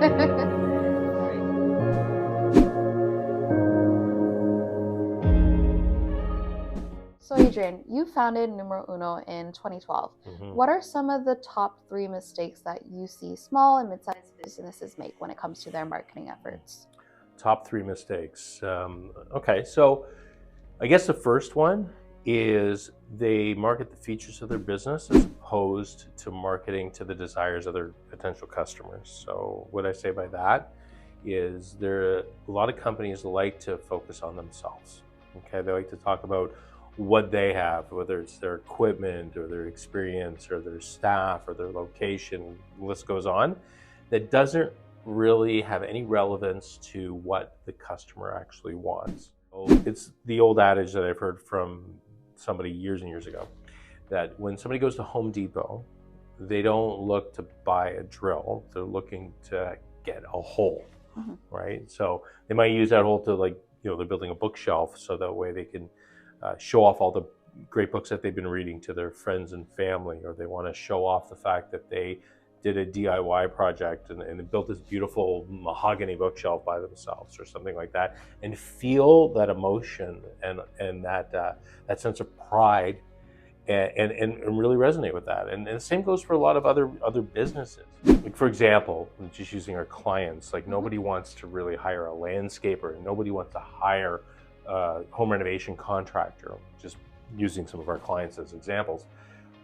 So Adrian, you founded Numero Uno in 2012. What are some of the top 3 mistakes that you see small and mid-sized businesses make when it comes to their marketing efforts? Top 3 mistakes. Okay, so I guess the first one is they market the features of their business as opposed to marketing to the desires of their potential customers. So what I say by that is a lot of companies like to focus on themselves. Okay, they like to talk about what they have, whether it's their equipment or their experience or their staff or their location, the list goes on. That doesn't really have any relevance to what the customer actually wants. It's the old adage that I've heard from somebody years and years ago, that when somebody goes to Home Depot, they don't look to buy a drill, they're looking to get a hole, right? So they might use that hole to they're building a bookshelf so that way they can show off all the great books that they've been reading to their friends and family, or they want to show off the fact that they did a DIY project and built this beautiful mahogany bookshelf by themselves or something like that, and feel that emotion and that sense of pride and really resonate with that. And the same goes for a lot of other businesses. Like, for example, just using our clients, like nobody wants to really hire a landscaper, and nobody wants to hire a home renovation contractor, just using some of our clients as examples.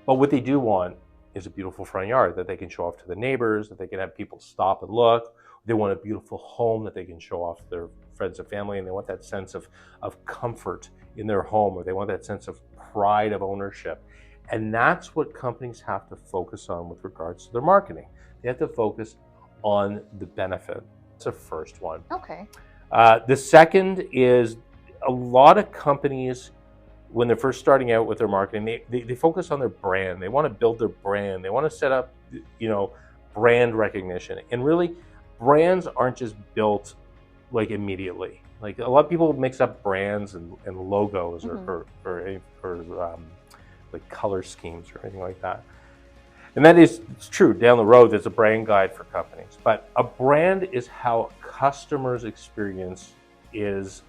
But what they do want is a beautiful front yard that they can show off to the neighbors, that they can have people stop and look. They want a beautiful home that they can show off to their friends and family, and they want that sense of comfort in their home, or they want that sense of pride of ownership. And that's what companies have to focus on with regards to their marketing. They have to focus on the benefit. That's the first one. Okay. The second is a lot of companies, when they're first starting out with their marketing, they focus on their brand. They want to build their brand. They want to set up, brand recognition. And really, brands aren't just built like immediately. Like, a lot of people mix up brands and logos or like color schemes or anything like that. And it's true. Down the road, there's a brand guide for companies. But a brand is how customers' experience is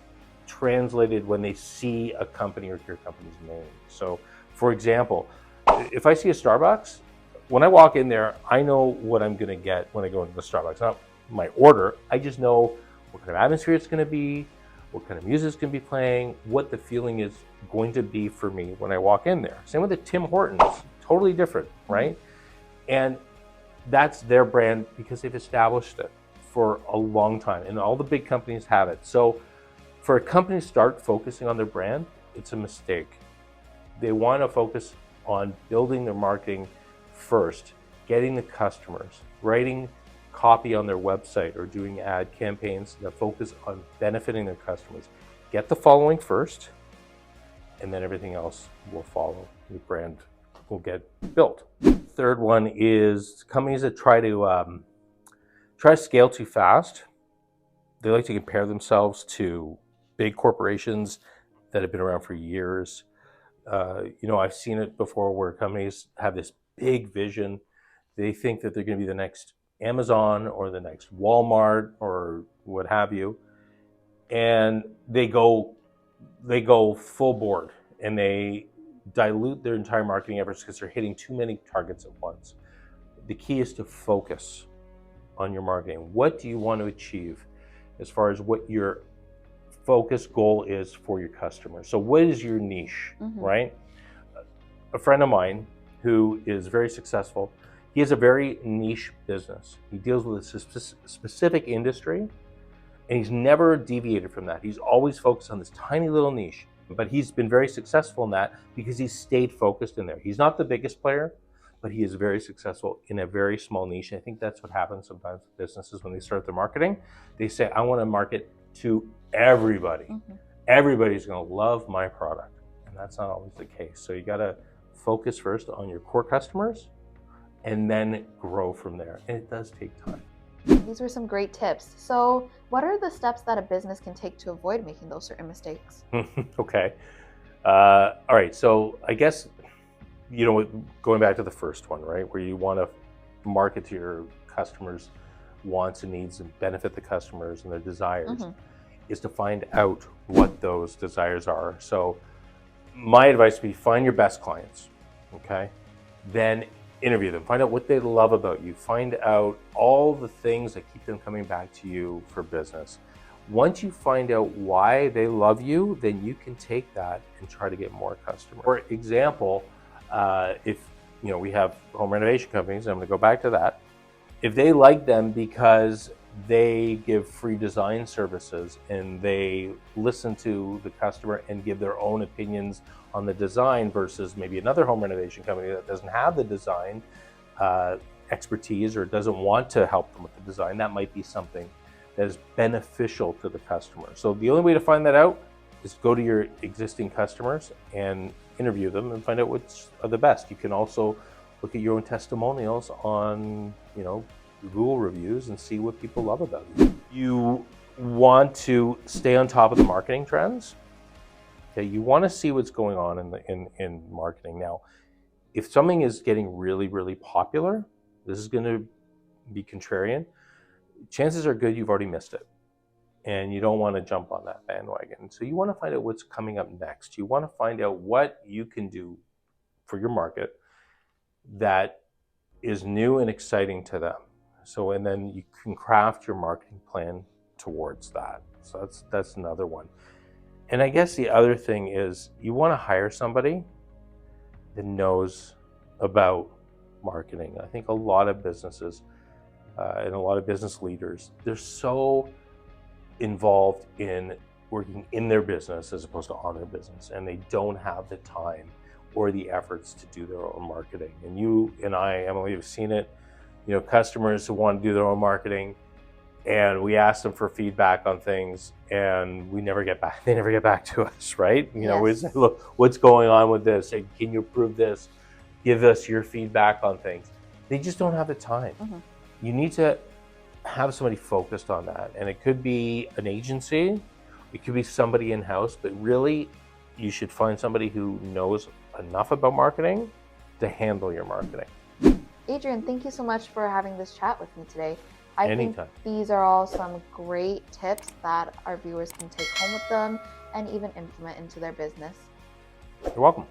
translated when they see a company or hear a company's name. So, for example, if I see a Starbucks, when I walk in there, I know what I'm going to get when I go into the Starbucks. Not my order, I just know what kind of atmosphere it's going to be, what kind of music is going to be playing, what the feeling is going to be for me when I walk in there. Same with the Tim Hortons, totally different, right? And that's their brand because they've established it for a long time, and all the big companies have it. So for a company to start focusing on their brand, it's a mistake. They want to focus on building their marketing first, getting the customers, writing copy on their website or doing ad campaigns that focus on benefiting their customers. Get the following first, and then everything else will follow. Your brand will get built. Third one is companies that try to scale too fast. They like to compare themselves to big corporations that have been around for years. I've seen it before where companies have this big vision. They think that they're going to be the next Amazon or the next Walmart or what have you, and they go full board and they dilute their entire marketing efforts because they're hitting too many targets at once. The key is to focus on your marketing. What do you want to achieve as far as what your focus goal is for your customers? So what is your niche, right? A friend of mine who is very successful, he has a very niche business. He deals with a specific industry, and he's never deviated from that. He's always focused on this tiny little niche, but he's been very successful in that because he's stayed focused in there. He's not the biggest player, but he is very successful in a very small niche. I think that's what happens sometimes with businesses when they start their marketing. They say, I want to market to everybody. Everybody's going to love my product. And that's not always the case. So you got to focus first on your core customers and then grow from there. And it does take time. These were some great tips. So what are the steps that a business can take to avoid making those certain mistakes? Okay. All right. So I guess, going back to the first one, right, where you want to market to your customers wants and needs and benefit the customers and their desires, is to find out what those desires are. So my advice would be find your best clients, okay? Then interview them, find out what they love about you, find out all the things that keep them coming back to you for business. Once you find out why they love you, then you can take that and try to get more customers. For example, if we have home renovation companies, I'm going to go back to that. If they like them because they give free design services and they listen to the customer and give their own opinions on the design versus maybe another home renovation company that doesn't have the design expertise or doesn't want to help them with the design, that might be something that is beneficial to the customer. So the only way to find that out is go to your existing customers and interview them and find out which are the best. You can also look at your own testimonials on, Google reviews and see what people love about you. You want to stay on top of the marketing trends. Okay, you want to see what's going on in marketing. Now, if something is getting really, really popular, this is going to be contrarian. Chances are good you've already missed it, and you don't want to jump on that bandwagon. So you want to find out what's coming up next. You want to find out what you can do for your market that is new and exciting to them. So, and then you can craft your marketing plan towards that. So that's another one. And I guess the other thing is you want to hire somebody that knows about marketing. I think a lot of businesses and a lot of business leaders, they're so involved in working in their business as opposed to on their business, and they don't have the time or the efforts to do their own marketing. And you and I, Emily, have seen it. Customers who want to do their own marketing, and we ask them for feedback on things, and we never get back. They never get back to us, right? Yes. We say, look, what's going on with this? Hey, can you approve this? Give us your feedback on things. They just don't have the time. You need to have somebody focused on that, and it could be an agency, it could be somebody in-house, but really, you should find somebody who knows enough about marketing to handle your marketing. Adrian, thank you so much for having this chat with me today. I Anytime. think these are all some great tips that our viewers can take home with them and even implement into their business. You're welcome.